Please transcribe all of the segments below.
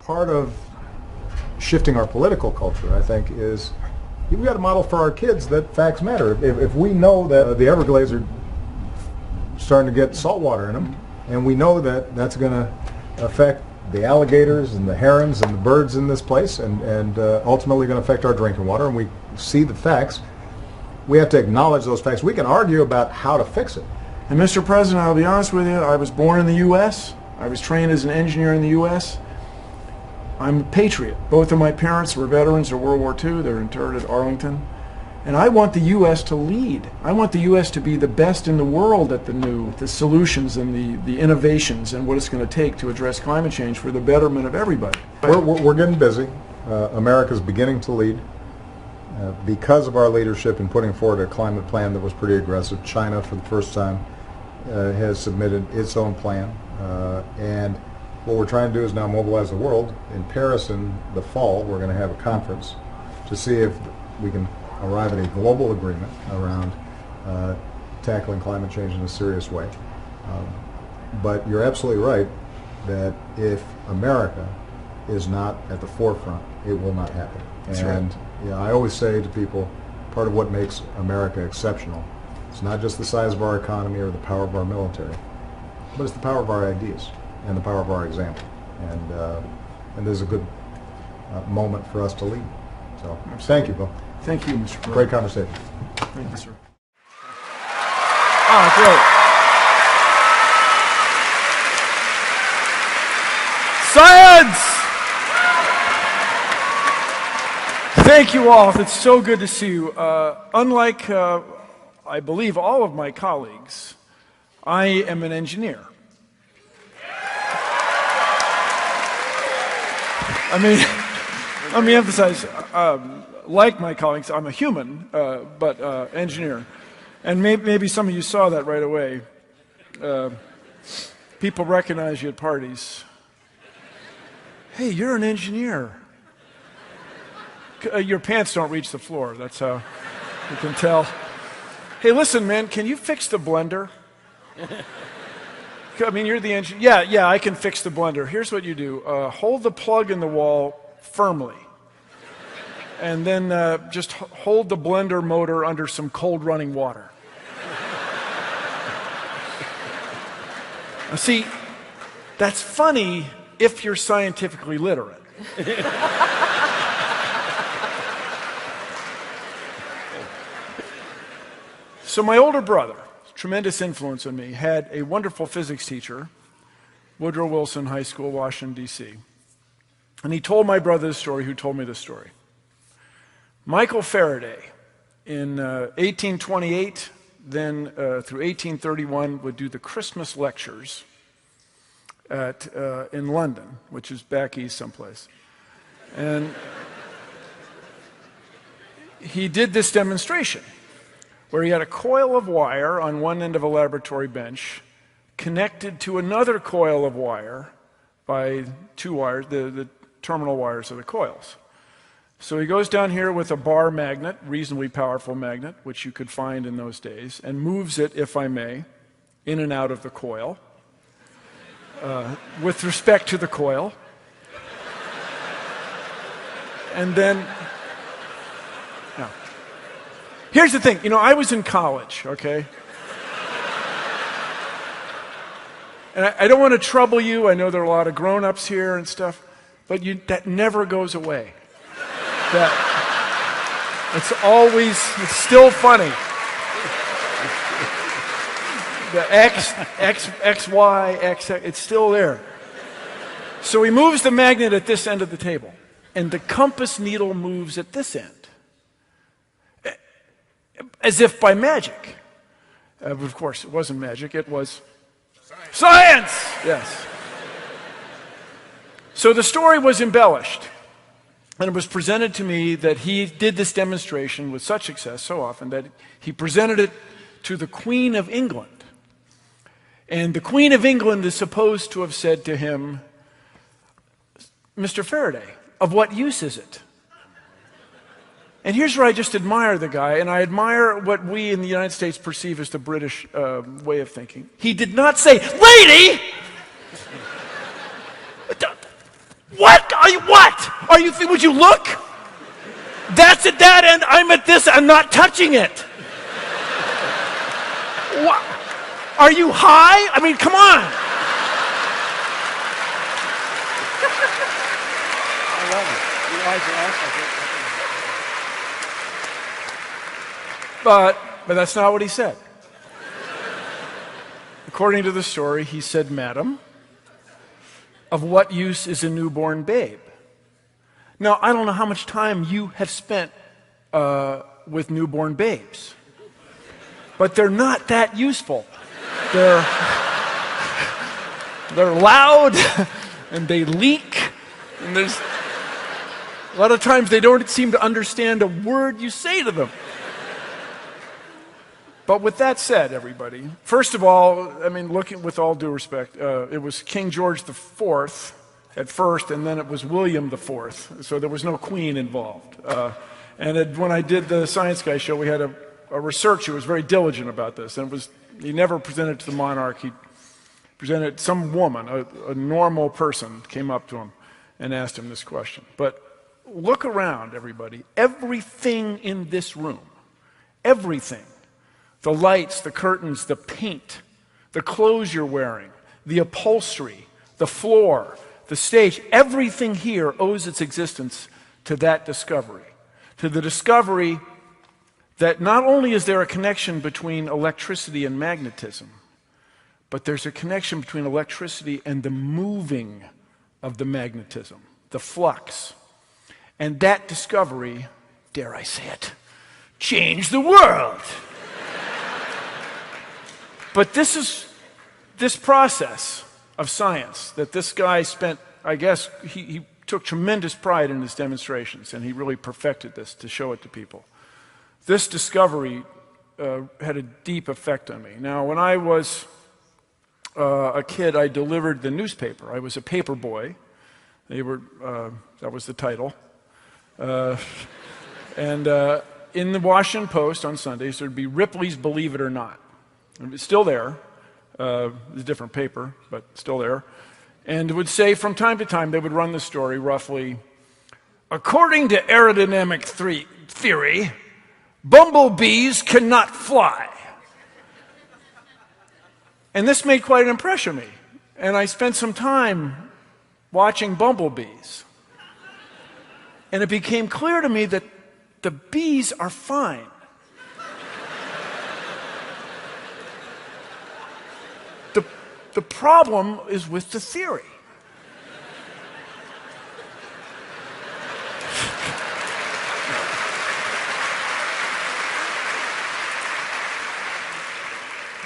part of shifting our political culture, I think, is you've got to model for our kids that facts matter. If we know that the Everglades are starting to get salt water in them, and we know that that's going to affect the alligators and the herons and the birds in this place, and ultimately going to affect our drinking water, and we see the facts, we have to acknowledge those facts. We can argue about how to fix it. And Mr. President, I'll be honest with you, I was born in the U.S., I was trained as an engineer in the U.S., I'm a patriot. Both of my parents were veterans of World War II. They're interred at Arlington. And I want the U.S. to lead. I want the U.S. to be the best in the world at the solutions and the innovations and what it's going to take to address climate change for the betterment of everybody. We're getting busy. America's beginning to lead. Because of our leadership in putting forward a climate plan that was pretty aggressive, China, for the first time, has submitted its own plan. And what we're trying to do is now mobilize the world. In Paris in the fall, we're going to have a conference to see if we can arrive at a global agreement around tackling climate change in a serious way. But you're absolutely right that if America is not at the forefront, it will not happen. That's and right. Yeah, I always say to people, part of what makes America exceptional, it's not just the size of our economy or the power of our military, but it's the power of our ideas and the power of our example. And there's a good moment for us to lead. So thank you, Bill. Thank you, Mr. President. Great conversation. Thank you, sir. Ah, great. Science! Thank you all. It's so good to see you. Unlike, I believe, all of my colleagues, I am an engineer. I mean, let me emphasize, like my colleagues, I'm a human, but engineer. And maybe some of you saw that right away. People recognize you at parties. Hey, you're an engineer. Your pants don't reach the floor. That's how you can tell. Hey, listen, man, can you fix the blender? I mean, you're the engineer. Yeah, I can fix the blender. Here's what you do. Hold the plug in the wall firmly. And then just hold the blender motor under some cold running water. Now, see, that's funny if you're scientifically literate. So my older brother, tremendous influence on me, had a wonderful physics teacher, Woodrow Wilson High School, Washington, D.C. And he told my brother this story, who told me this story. Michael Faraday, in 1828, then through 1831, would do the Christmas lectures in London, which is back east someplace. And he did this demonstration where he had a coil of wire on one end of a laboratory bench connected to another coil of wire by two wires, the terminal wires of the coils. So he goes down here with a bar magnet, reasonably powerful magnet, which you could find in those days, and moves it, if I may, in and out of the coil with respect to the coil. And then, now, here's the thing. You know, I was in college, okay? And I don't want to trouble you. I know there are a lot of grown-ups here and stuff, but that never goes away. It's still funny. The X, Y, X, it's still there. So he moves the magnet at this end of the table, and the compass needle moves at this end. As if by magic. Of course, it wasn't magic, it was science! Yes. So the story was embellished. And it was presented to me that he did this demonstration with such success so often that he presented it to the Queen of England. And the Queen of England is supposed to have said to him, Mr. Faraday, of what use is it? And here's where I just admire the guy, and I admire what we in the United States perceive as the British way of thinking. He did not say, lady! What? Would you look? That's at that end, I'm at this, I'm not touching it. What? Are you high? I mean, come on. I love it. Your eyes are awesome. But that's not what he said. According to the story, he said, "Madam, of what use is a newborn babe?" Now, I don't know how much time you have spent with newborn babes, but they're not that useful. They're loud, and they leak, and there's a lot of times they don't seem to understand a word you say to them. But with that said, everybody, first of all, I mean, looking with all due respect, it was King George IV at first, and then it was William IV, so there was no queen involved. When I did the Science Guy show, we had a researcher who was very diligent about this, and he never presented it to the monarch. He presented it to some woman, a normal person, came up to him and asked him this question. But look around, everybody. Everything in this room, everything, the lights, the curtains, the paint, the clothes you're wearing, the upholstery, the floor, the stage, everything here owes its existence to that discovery, to the discovery that not only is there a connection between electricity and magnetism, but there's a connection between electricity and the moving of the magnetism, the flux. And that discovery, dare I say it, changed the world. But this process of science that this guy spent, I guess, he took tremendous pride in his demonstrations, and he really perfected this to show it to people. This discovery had a deep effect on me. Now, when I was a kid, I delivered the newspaper. I was a paper boy. That was the title. In the Washington Post on Sundays, there'd be Ripley's Believe It or Not. It's still there. It's a different paper, but still there. And it would say from time to time, they would run the story roughly, according to aerodynamic theory, bumblebees cannot fly. And this made quite an impression on me. And I spent some time watching bumblebees. And it became clear to me that the bees are fine. The problem is with the theory.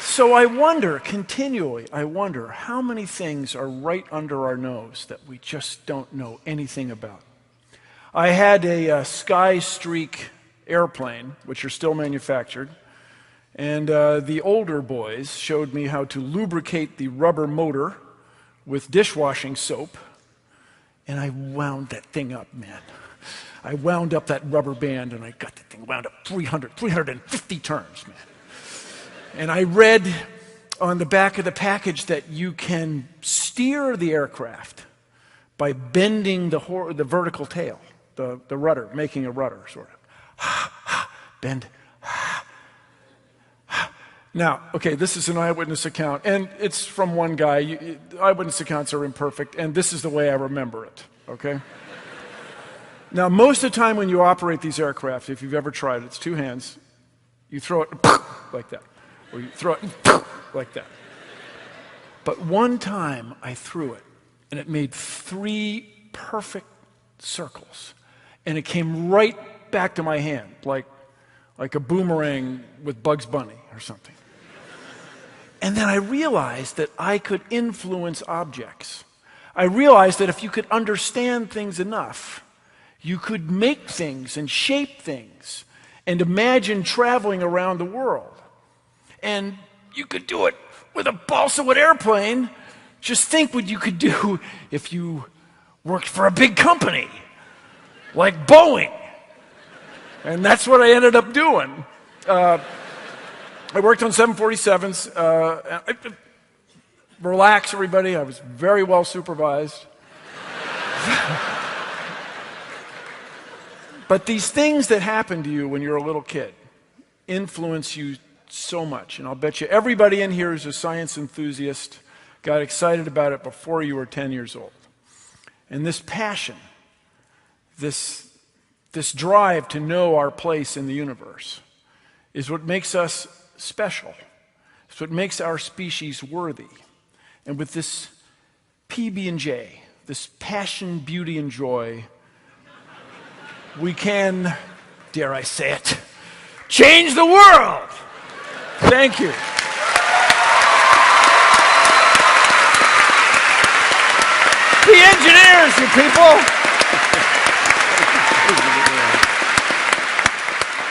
So I wonder, continually, how many things are right under our nose that we just don't know anything about. I had a Sky Streak airplane, which are still manufactured, and the older boys showed me how to lubricate the rubber motor with dishwashing soap, and I wound that thing up, man. I wound up that rubber band, and I got the thing wound up 350 turns, man. And I read on the back of the package that you can steer the aircraft by bending the vertical tail, the rudder, making a rudder, sort of. Bend. Now, okay, this is an eyewitness account, and it's from one guy. Eyewitness accounts are imperfect, and this is the way I remember it, okay? Now, most of the time when you operate these aircraft, if you've ever tried it, it's two hands. You throw it like that, or you throw it like that. But one time I threw it, and it made 3 perfect circles, and it came right back to my hand, like a boomerang with Bugs Bunny or something. And then I realized that I could influence objects. I realized that if you could understand things enough, you could make things and shape things and imagine traveling around the world. And you could do it with a balsa wood airplane. Just think what you could do if you worked for a big company like Boeing. And that's what I ended up doing. I worked on 747s. Relax, everybody. I was very well supervised. But these things that happen to you when you're a little kid influence you so much. And I'll bet you everybody in here who's a science enthusiast got excited about it before you were 10 years old. And this passion, this drive to know our place in the universe is what makes us special. It's what makes our species worthy. And with this PB&J, this passion, beauty, and joy, we can, dare I say it, change the world. Thank you. Be engineers, you people.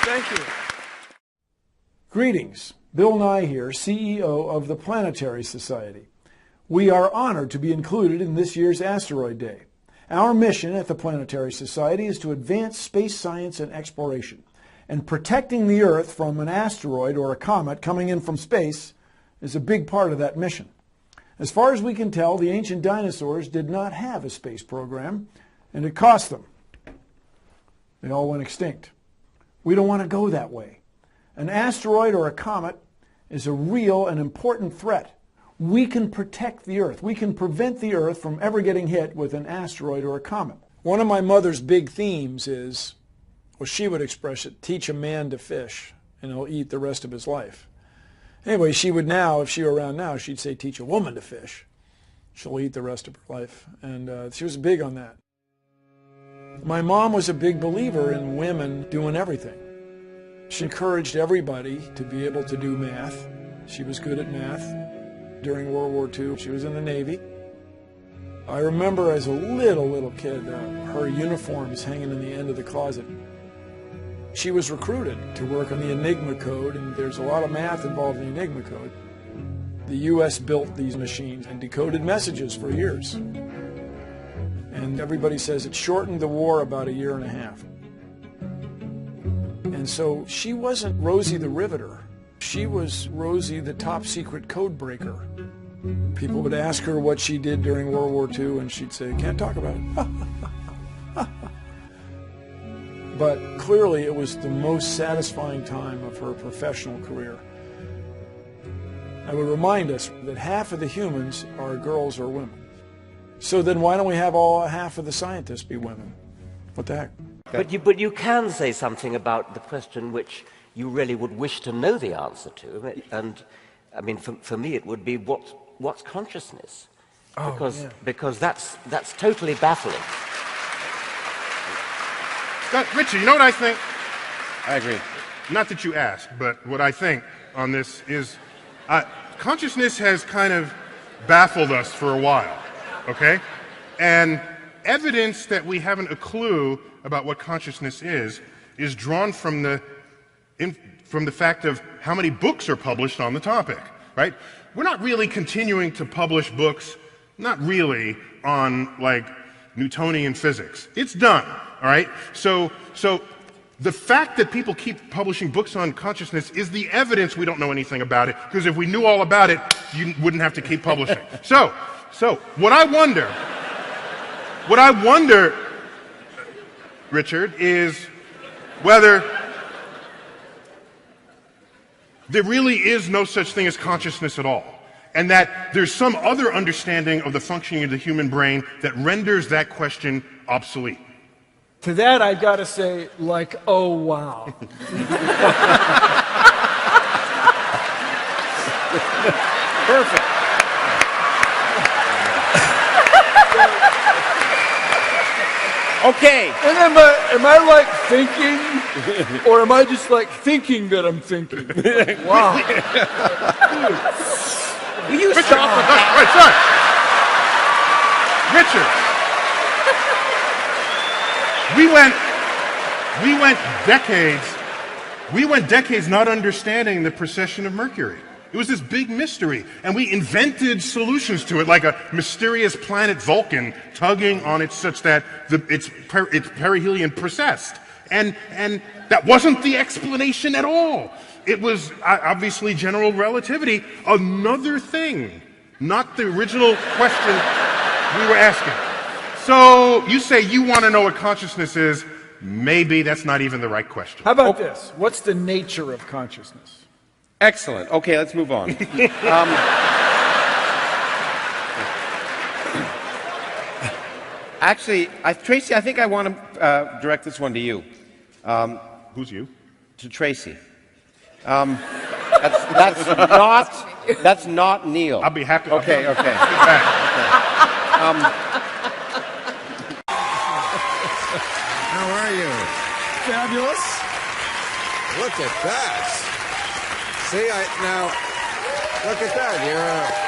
Thank you. Greetings. Bill Nye here, CEO of the Planetary Society. We are honored to be included in this year's Asteroid Day. Our mission at the Planetary Society is to advance space science and exploration. And protecting the Earth from an asteroid or a comet coming in from space is a big part of that mission. As far as we can tell, the ancient dinosaurs did not have a space program, and it cost them. They all went extinct. We don't want to go that way. An asteroid or a comet is a real and important threat. We can protect the Earth. We can prevent the Earth from ever getting hit with an asteroid or a comet. One of my mother's big themes is, well, she would express it, teach a man to fish, and he'll eat the rest of his life. Anyway, she would now, if she were around now, she'd say, teach a woman to fish. She'll eat the rest of her life. And she was big on that. My mom was a big believer in women doing everything. She encouraged everybody to be able to do math. She was good at math. During World War II, she was in the Navy. I remember as a little kid, her uniforms hanging in the end of the closet. She was recruited to work on the Enigma code, and there's a lot of math involved in the Enigma code. The U.S. built these machines and decoded messages for years. And everybody says it shortened the war about 1.5 years. And so she wasn't Rosie the Riveter. She was Rosie the top secret code breaker. People would ask her what she did during World War II, and she'd say, can't talk about it. But clearly it was the most satisfying time of her professional career. I would remind us that half of the humans are girls or women. So then why don't we have half of the scientists be women? What the heck? But you can say something about the question which you really would wish to know the answer to. And I mean, for me it would be what's consciousness? Because that's totally baffling. Richard, you know what I think? I agree. Not that you asked, but what I think on this is consciousness has kind of baffled us for a while, okay? And evidence that we haven't a clue about what consciousness is drawn from the fact of how many books are published on the topic, right? We're not really continuing to publish books, not really, on like Newtonian physics. It's done, all right? So the fact that people keep publishing books on consciousness is the evidence we don't know anything about it, because if we knew all about it, you wouldn't have to keep publishing. So what I wonder, Richard, is whether there really is no such thing as consciousness at all, and that there's some other understanding of the functioning of the human brain that renders that question obsolete. To that, I've got to say, like, oh, wow. Perfect. Okay. And am I like thinking, or am I just like thinking that I'm thinking? Wow. Will you Richard, stop with that? Richard, we went decades not understanding the precession of Mercury. It was this big mystery, and we invented solutions to it, like a mysterious planet Vulcan tugging on it such that it's perihelion precessed. And that wasn't the explanation at all. It was obviously general relativity, another thing, not the original question we were asking. So you say you want to know what consciousness is. maybe that's not even the right question. How about this? What's the nature of consciousness? Excellent. Okay, let's move on. Actually, Tracy, I think I want to direct this one to you. Who's you? To Tracy. That's not Neil. I'll be happy. Okay. Get back. How are you? Fabulous. Look at that. See, now, look at that.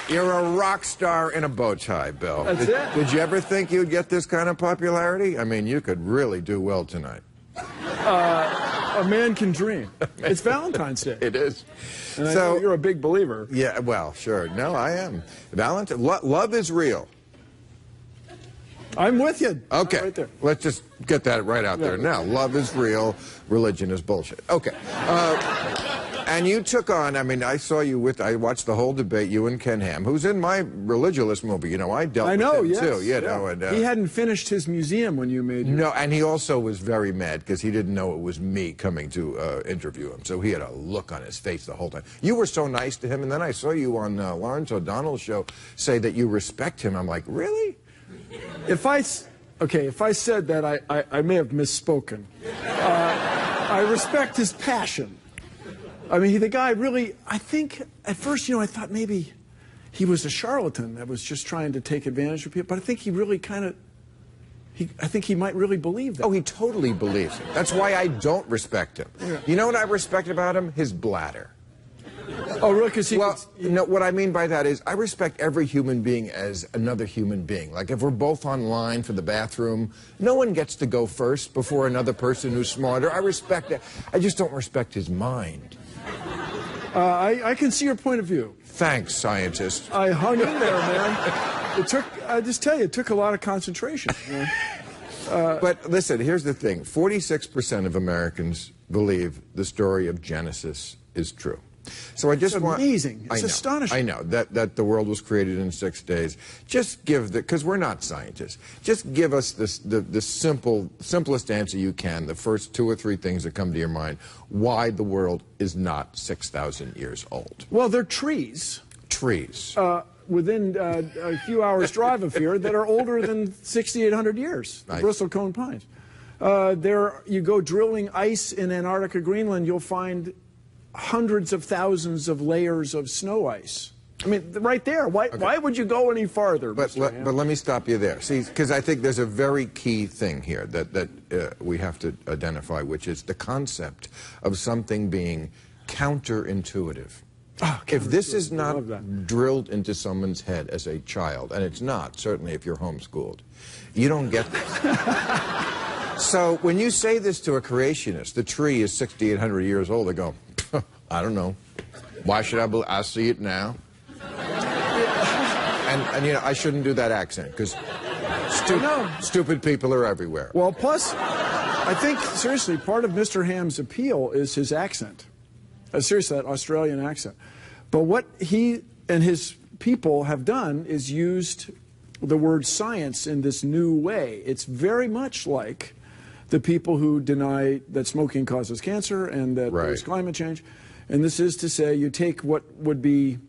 You're a rock star in a bow tie, Bill. That's it. Did you ever think you'd get this kind of popularity? I mean, you could really do well tonight. A man can dream. It's Valentine's Day. It is. And I know you're a big believer. Yeah, well, sure. No, I am. Love is real. I'm with you. Okay, Right there. let's just get that right out there now. Love is real, religion is bullshit. Okay. And you took on, I mean, I watched the whole debate, you and Ken Ham, who's in my Religulous movie. You know, I dealt with him yes, too. You yeah. know, and, he hadn't finished his museum when you made your... No, and he also was very mad because he didn't know it was me coming to interview him. So he had a look on his face the whole time. You were so nice to him, and then I saw you on Lawrence O'Donnell's show say that you respect him. I'm like, really? If I said that, I may have misspoken. I respect his passion. I mean, the guy really, I think, at first, I thought maybe he was a charlatan that was just trying to take advantage of people, but I think he really I think he might really believe that. Oh, he totally believes it. That's why I don't respect him. Yeah. You know what I respect about him? His bladder. Oh, really? Because what I mean by that is I respect every human being as another human being. Like if we're both online for the bathroom, no one gets to go first before another person who's smarter. I respect that. I just don't respect his mind. I can see your point of view. Thanks, scientist. I hung in there, man. I just tell you, it took a lot of concentration. But listen, here's the thing. 46% of Americans believe the story of Genesis is true. So I just want... It's amazing. It's astonishing. I know that the world was created in 6 days. Just give because we're not scientists. Just give us the simplest answer you can. The first 2 or 3 things that come to your mind. Why the world is not 6,000 years old. Well, they're trees. Trees. Within a few hours' drive of here that are older than 6,800 years. The bristlecone pines. You go drilling ice in Antarctica, Greenland, you'll find hundreds of thousands of layers of snow ice. I mean, right there. Why would you go any farther? But let me stop you there. See, because I think there's a very key thing here that we have to identify, which is the concept of something being counterintuitive. Oh, if this is not drilled into someone's head as a child, and it's not, certainly if you're homeschooled, you don't get this. So when you say this to a creationist, the tree is 6,800 years old, they go, I don't know. Why should I believe? I see it now. And I shouldn't do that accent because stupid people are everywhere. Well, plus, I think, seriously, part of Mr. Ham's appeal is his accent. Seriously, that Australian accent. But what he and his people have done is used the word science in this new way. It's very much like the people who deny that smoking causes cancer and that there's climate change. And this is to say you take what would be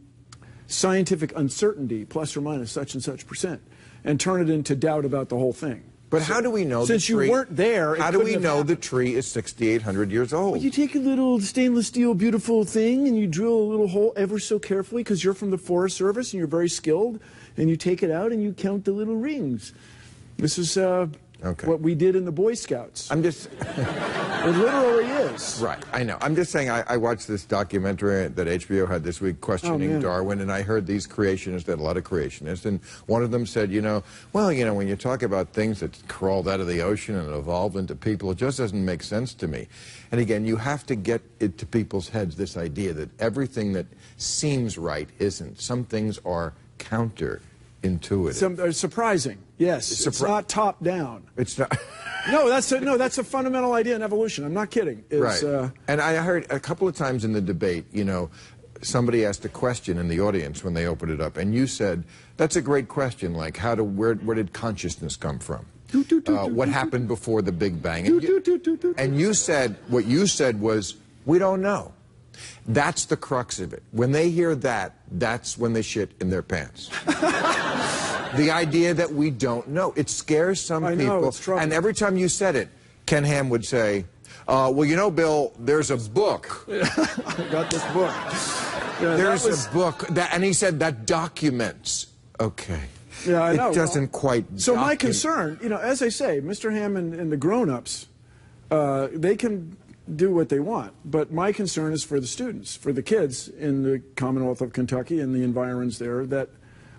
scientific uncertainty, plus or minus such and such %, and turn it into doubt about the whole thing. But how do we know since you weren't there, how do we know the tree is 6,800 years old? Well, you take a little stainless steel beautiful thing and you drill a little hole ever so carefully because you're from the Forest Service and you're very skilled, and you take it out and you count the little rings. This is what we did in the Boy Scouts. I'm just... It literally is. Right, I know. I'm just saying I watched this documentary that HBO had this week questioning Darwin, and I heard these creationists, they had a lot of creationists, and one of them said, when you talk about things that crawled out of the ocean and evolved into people, it just doesn't make sense to me. And again, you have to get into people's heads this idea that everything that seems right isn't. Some things are counterintuitive. Surprising, yes. It's not top down. It's not... No, that's a fundamental idea in evolution. I'm not kidding. Right. And I heard a couple of times in the debate, somebody asked a question in the audience when they opened it up, and you said, "That's a great question. Like, where did consciousness come from? What happened before the Big Bang?" And you said, what you said was, "We don't know." That's the crux of it. When they hear that, that's when they shit in their pants. The idea that we don't know. It scares some people. Know, it's troubling. And every time you said it, Ken Ham would say, well, you know, Bill, there's a book. I got this book. Yeah, There's a book, and he said that documents. Okay. Yeah, I know. It doesn't quite So my document. concern, you know, as I say, Mr. Hammond and the grown-ups, they can do what they want. But my concern is for the students, for the kids in the Commonwealth of Kentucky and the environs there that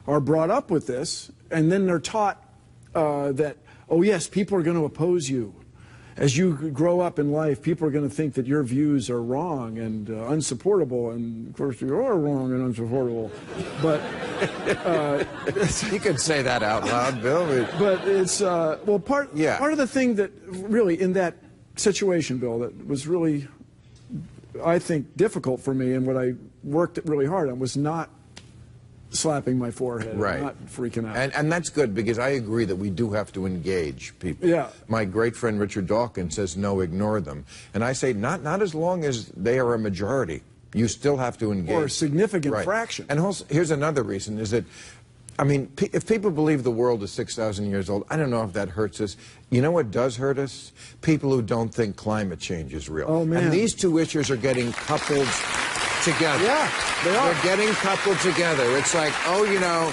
are brought up with this, and then they're taught that, oh yes, people are going to oppose you. As you grow up in life, people are going to think that your views are wrong and unsupportable, and of course you are wrong and unsupportable. But You could say that out loud, Bill. but it's well, part of the thing that really in that situation, Bill, that was really, I think, difficult for me, and what I worked really hard on was not slapping my forehead, Right. not freaking out. And that's good, because I agree that we do have to engage people. Yeah. My great friend Richard Dawkins says, no, ignore them. And I say, not as long as they are a majority. You still have to engage. Or a significant Right. fraction. And also, here's another reason, is that, I mean, if people believe the world is 6,000 years old, I don't know if that hurts us. You know what does hurt us? People who don't think climate change is real. Oh, man. And these two issues are getting coupled together. Yeah, they are. They're getting coupled together. It's like, oh, you know,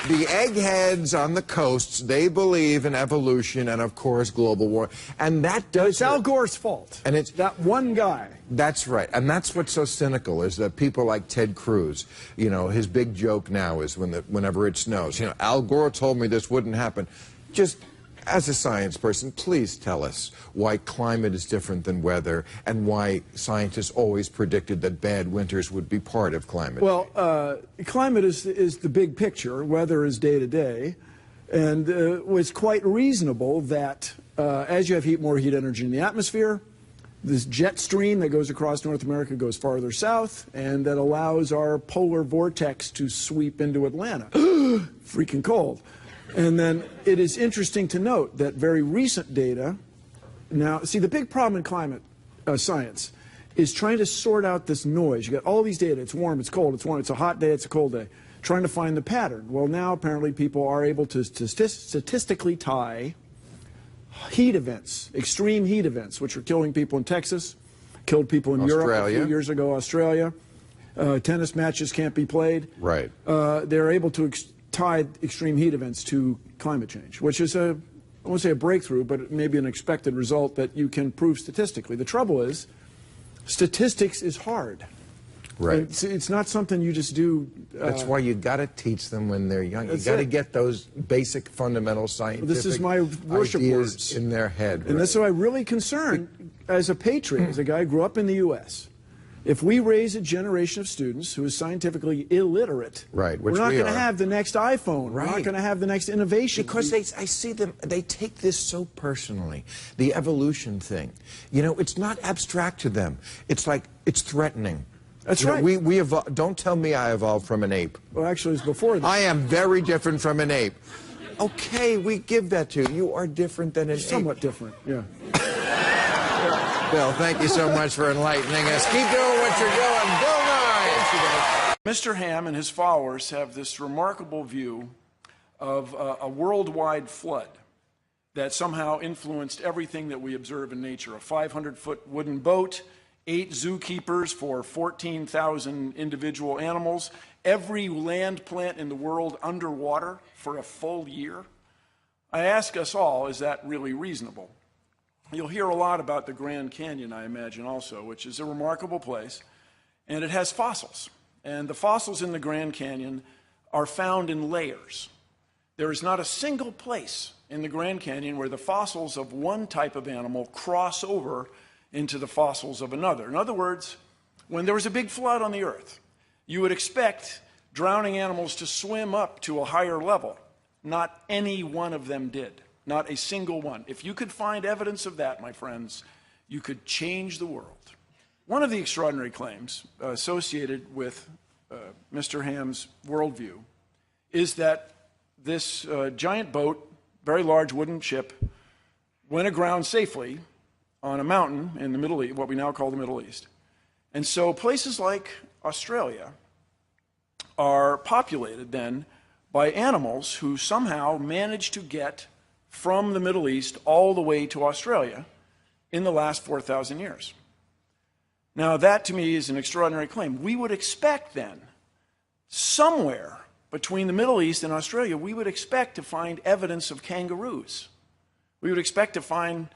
the eggheads on the coasts, they believe in evolution and, of course, global warming. And that does... It's Al Gore's fault. And it's... that one guy. That's right. And that's what's so cynical, is that people like Ted Cruz, you know, his big joke now is whenever it snows, you know, Al Gore told me this wouldn't happen. Just, as a science person, please tell us why climate is different than weather, and why scientists always predicted that bad winters would be part of climate. Well, climate is the big picture. Weather is day to day. And it was quite reasonable that as you have more heat energy in the atmosphere, this jet stream that goes across North America goes farther south, and that allows our polar vortex to sweep into Atlanta. Freaking cold. And then it is interesting to note that very recent data, now, see, the big problem in climate science is trying to sort out this noise. You got all these data. It's warm, it's cold, it's warm, it's a hot day, it's a cold day. Trying to find the pattern. Well, now apparently people are able to statistically tie heat events, extreme heat events, which are killing people in Texas, killed people in Europe a few years ago, Australia. Tennis matches can't be played. Right. They're able to tie extreme heat events to climate change, which is I won't say a breakthrough, but maybe an expected result that you can prove statistically. The trouble is, statistics is hard. Right. It's not something you just do. That's why you got to teach them when they're young. You That's got to it. get those basic fundamental scientific This is my worship ideas words in their head. And that's why I'm really concerned as a patriot, as a guy who grew up in the U.S. If we raise a generation of students who is scientifically illiterate, Right, we're which not we going to are. have the next iPhone. We're not Right. going to have the next innovation. Because I see them, they take this so personally, the evolution thing. You know, it's not abstract to them. It's like, it's threatening. That's You know, right. don't tell me I evolved from an ape. Well, actually, it's before that. I am very different from an ape. Okay, we give that to you. You are different than an Somewhat ape. different, yeah. Bill, thank you so much for enlightening us. Keep doing what you're doing. Bill Nye. Mr. Ham and his followers have this remarkable view of a worldwide flood that somehow influenced everything that we observe in nature. A 500-foot wooden boat, 8 zookeepers for 14,000 individual animals, every land plant in the world underwater for a full year. I ask us all, is that really reasonable? You'll hear a lot about the Grand Canyon, I imagine, also, which is a remarkable place, and it has fossils. And the fossils in the Grand Canyon are found in layers. There is not a single place in the Grand Canyon where the fossils of one type of animal cross over into the fossils of another. In other words, when there was a big flood on the earth, you would expect drowning animals to swim up to a higher level. Not any one of them did. Not a single one. If you could find evidence of that, my friends, you could change the world. One of the extraordinary claims associated with Mr. Ham's worldview is that this giant boat, very large wooden ship, went aground safely on a mountain in the Middle East, what we now call the Middle East. And so places like Australia are populated then by animals who somehow managed to get from the Middle East all the way to Australia in the last 4,000 years. Now, that to me is an extraordinary claim. We would expect then, somewhere between the Middle East and Australia, we would expect to find evidence of kangaroos. We would expect to find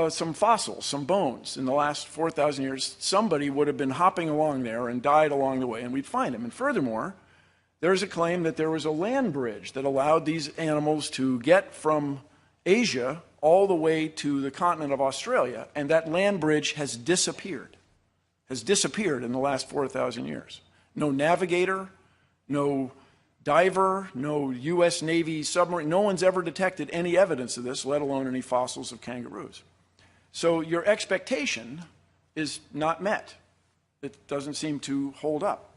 some fossils, some bones. In the last 4,000 years, somebody would have been hopping along there and died along the way, and we'd find them. And furthermore, there's a claim that there was a land bridge that allowed these animals to get from Asia all the way to the continent of Australia, and that land bridge has disappeared in the last 4,000 years. No navigator, no diver, no U.S. Navy submarine, no one's ever detected any evidence of this, let alone any fossils of kangaroos. So your expectation is not met. It doesn't seem to hold up.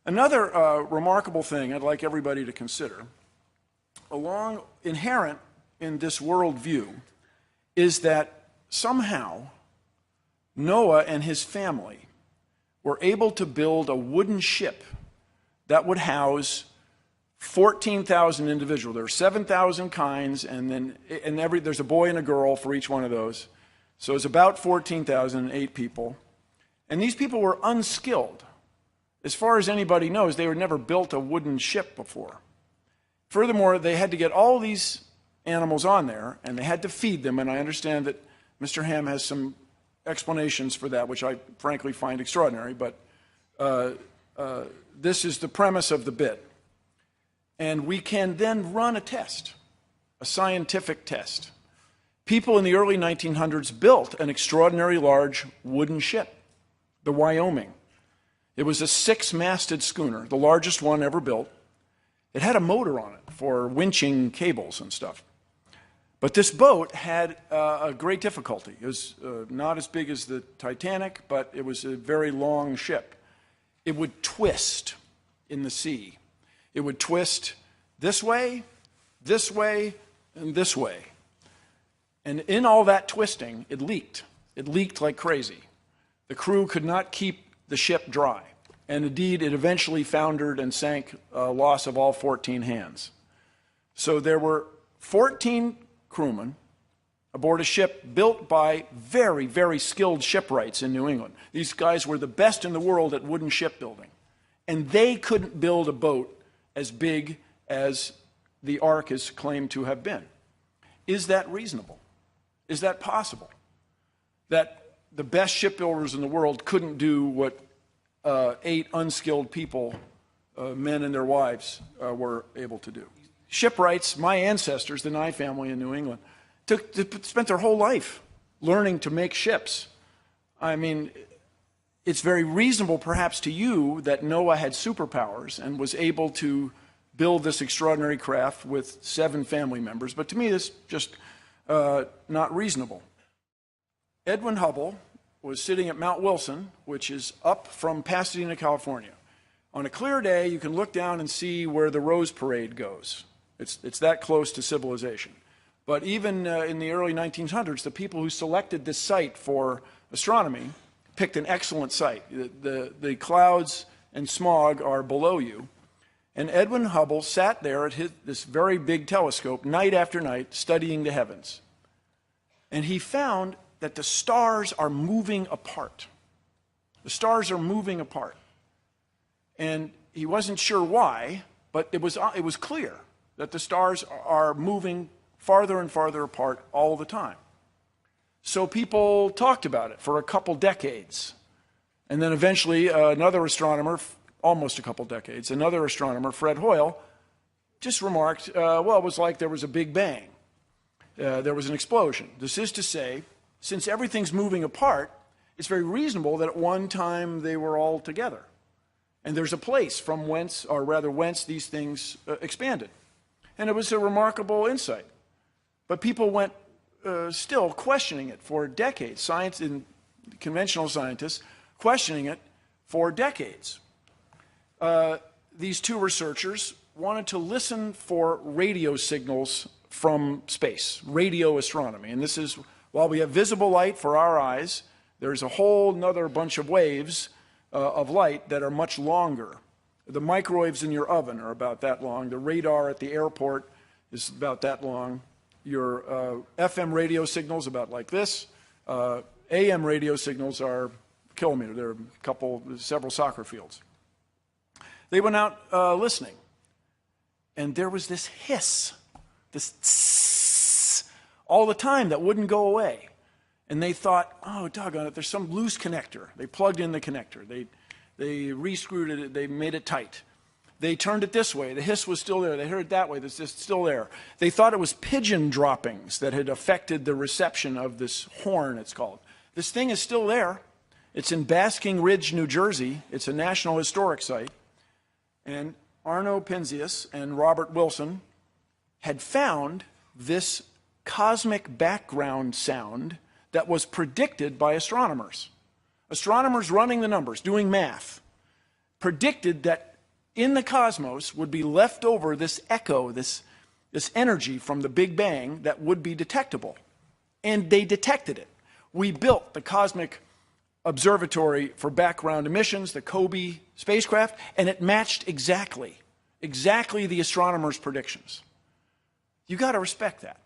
Another remarkable thing I'd like everybody to consider, inherent in this worldview, is that somehow Noah and his family were able to build a wooden ship that would house 14,000 individuals. There are 7,000 kinds, and there's a boy and a girl for each one of those. So it's about 14,008 people. And these people were unskilled. As far as anybody knows, they had never built a wooden ship before. Furthermore, they had to get all these animals on there, and they had to feed them, and I understand that Mr. Ham has some explanations for that, which I frankly find extraordinary, but this is the premise of the bit. And we can then run a test, a scientific test. People in the early 1900s built an extraordinary large wooden ship, the Wyoming. It was a 6-masted schooner, the largest one ever built. It had a motor on it for winching cables and stuff. But this boat had a great difficulty. It was not as big as the Titanic, but it was a very long ship. It would twist in the sea. It would twist this way, and this way. And in all that twisting, it leaked. It leaked like crazy. The crew could not keep the ship dry. And indeed, it eventually foundered and sank, loss of all 14 hands. So there were 14 crewmen aboard a ship built by very, very skilled shipwrights in New England. These guys were the best in the world at wooden shipbuilding. And they couldn't build a boat as big as the Ark is claimed to have been. Is that reasonable? Is that possible? That the best shipbuilders in the world couldn't do what 8 unskilled people, men and their wives, were able to do? Shipwrights, my ancestors, the Nye family in New England, spent their whole life learning to make ships. I mean, it's very reasonable perhaps to you that Noah had superpowers and was able to build this extraordinary craft with 7 family members, but to me this is just not reasonable. Edwin Hubble was sitting at Mount Wilson, which is up from Pasadena, California. On a clear day, you can look down and see where the Rose Parade goes. It's that close to civilization. But even in the early 1900s, the people who selected this site for astronomy picked an excellent site. The clouds and smog are below you. And Edwin Hubble sat there at this very big telescope night after night studying the heavens. And he found that the stars are moving apart. The stars are moving apart. And he wasn't sure why, but it was clear that the stars are moving farther and farther apart all the time. So people talked about it for a couple decades. And then eventually another astronomer, almost a couple decades, another astronomer, Fred Hoyle, just remarked, well, it was like there was a big bang. There was an explosion. This is to say, since everything's moving apart, it's very reasonable that at one time they were all together. And there's a place from whence these things expanded. And it was a remarkable insight. But people went still questioning it for decades. Science in conventional scientists, questioning it for decades. These two researchers wanted to listen for radio signals from space, radio astronomy. And this is, while we have visible light for our eyes, there's a whole other bunch of waves of light that are much longer. The microwaves in your oven are about that long. The radar at the airport is about that long. Your FM radio signals about like this. AM radio signals are a kilometer. They're several soccer fields. They went out listening, and there was this hiss, this tss, all the time that wouldn't go away. And they thought, oh, doggone it, there's some loose connector. They plugged in the connector. They re-screwed it. They made it tight. They turned it this way. The hiss was still there. They heard it that way. It's just still there. They thought it was pigeon droppings that had affected the reception of this horn, it's called. This thing is still there. It's in Basking Ridge, New Jersey. It's a National Historic Site. And Arno Penzias and Robert Wilson had found this cosmic background sound that was predicted by astronomers. Astronomers running the numbers, doing math, predicted that in the cosmos would be left over this echo, this energy from the Big Bang that would be detectable. And they detected it. We built the Cosmic Observatory for Background Emissions, the COBE spacecraft, and it matched exactly the astronomers' predictions. You got to respect that.